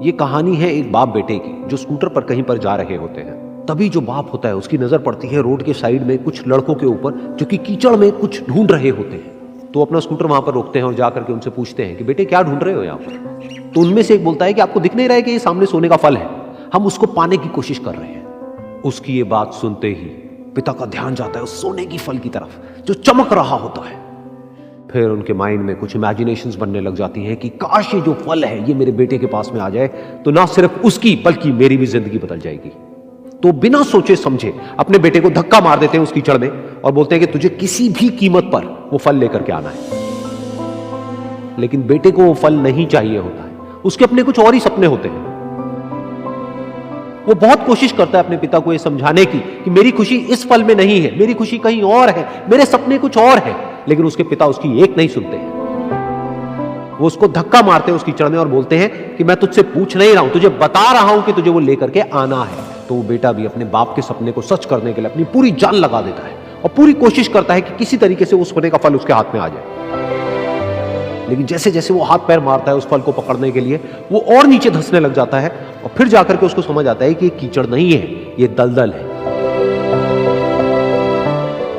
ये कहानी है एक बाप बेटे की जो स्कूटर पर कहीं पर जा रहे होते हैं। तभी जो बाप होता है उसकी नजर पड़ती है रोड के साइड में कुछ लड़कों के ऊपर जो कि कीचड़ में कुछ ढूंढ रहे होते हैं। तो अपना स्कूटर वहां पर रोकते हैं और जाकर के उनसे पूछते हैं कि बेटे क्या ढूंढ रहे हो यहाँ पर। तो उनमें से एक बोलता है कि आपको दिख नहीं रहा है कि ये सामने सोने का फल है, हम उसको पाने की कोशिश कर रहे हैं। उसकी ये बात सुनते ही पिता का ध्यान जाता है उस सोने की फल की तरफ जो चमक रहा होता है। फिर उनके माइंड में कुछ इमेजिनेशंस बनने लग जाती हैं कि काश ये जो फल है ये मेरे बेटे के पास में आ जाए तो ना सिर्फ उसकी बल्कि मेरी भी जिंदगी बदल जाएगी। तो बिना सोचे समझे अपने बेटे को धक्का मार देते हैं उस कीचड़ में और बोलते हैं कि तुझे किसी भी कीमत पर वो फल लेकर के आना है। लेकिन बेटे को वो फल नहीं चाहिए होता है, उसके अपने कुछ और ही सपने होते हैं। वो बहुत कोशिश करता है अपने पिता को ये समझाने की कि मेरी खुशी इस फल में नहीं है, मेरी खुशी कहीं और है, मेरे सपने कुछ और है। लेकिन उसके पिता उसकी एक नहीं सुनते हैं। वो उसको धक्का मारते हैं उस कीचड़ में और बोलते हैं कि मैं तुझसे पूछ नहीं रहा हूं, तुझे बता रहा हूं कि तुझे वो लेकर के आना है। तो वो बेटा भी अपने बाप के सपने को सच करने के लिए अपनी पूरी जान लगा देता है और पूरी कोशिश करता है कि किसी तरीके से उस सोने का फल उसके हाथ में आ जाए। लेकिन जैसे जैसे वो हाथ पैर मारता है उस फल को पकड़ने के लिए वो और नीचे धंसने लग जाता है और फिर जाकर के उसको समझ आता है कि ये कीचड़ नहीं है, ये दलदल है।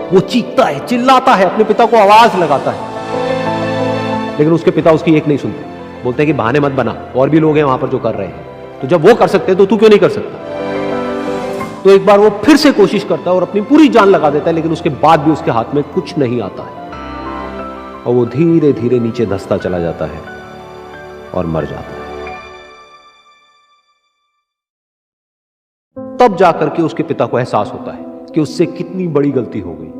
वो चीखता है, चिल्लाता है, अपने पिता को आवाज लगाता है, लेकिन उसके पिता उसकी एक नहीं सुनते। बोलते हैं कि बहाने मत बना, और भी लोग हैं वहां पर जो कर रहे हैं, तो जब वो कर सकते हैं तो तू क्यों नहीं कर सकता। तो एक बार वो फिर से कोशिश करता है और अपनी पूरी जान लगा देता है, लेकिन उसके बाद भी उसके हाथ में कुछ नहीं आता है और वो धीरे धीरे नीचे धंसता चला जाता है और मर जाता है। तब जाकर के उसके पिता को एहसास होता है कि उससे कितनी बड़ी गलती हो गई।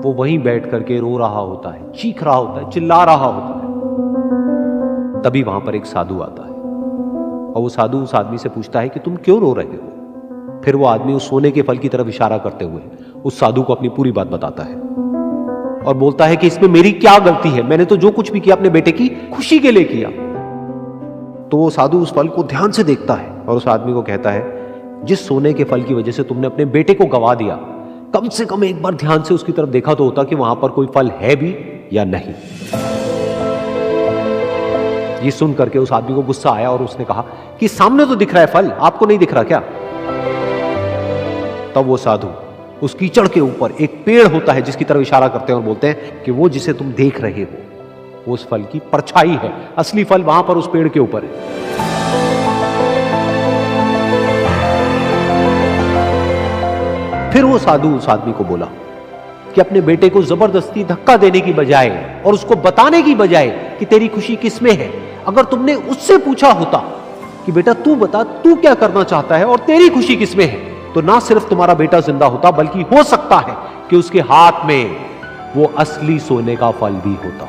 वो वहीं बैठ करके रो रहा होता है, चीख रहा होता है, चिल्ला रहा होता है। तभी वहां पर एक साधु आता है और वो साधु उस आदमी से पूछता है कि तुम क्यों रो रहे हो। फिर वो आदमी उस सोने के फल की तरफ इशारा करते हुए उस साधु को अपनी पूरी बात बताता है और बोलता है कि इसमें मेरी क्या गलती है, मैंने तो जो कुछ भी किया अपने बेटे की खुशी के लिए किया। तो वो साधु उस फल को ध्यान से देखता है और उस आदमी को कहता है, जिस सोने के फल की वजह से तुमने अपने बेटे को गवा दिया, कम से कम एक बार ध्यान से उसकी तरफ देखा तो होता कि वहां पर कोई फल है भी या नहीं। ये सुन करके उस आदमी को गुस्सा आया और उसने कहा कि सामने तो दिख रहा है फल, आपको नहीं दिख रहा क्या। तब वो साधु उस कीचड़ के ऊपर एक पेड़ होता है जिसकी तरफ इशारा करते हैं और बोलते हैं कि वो जिसे तुम देख रहे हो वो उस फल की परछाई है, असली फल वहां पर उस पेड़ के ऊपर है। फिर वो साधु उस आदमी को बोला कि अपने बेटे को जबरदस्ती धक्का देने की बजाय और उसको बताने की बजाय कि तेरी खुशी किसमें है, अगर तुमने उससे पूछा होता कि बेटा तू बता तू क्या करना चाहता है और तेरी खुशी किसमें है, तो ना सिर्फ तुम्हारा बेटा जिंदा होता बल्कि हो सकता है कि उसके हाथ में वो असली सोने का फल भी होता।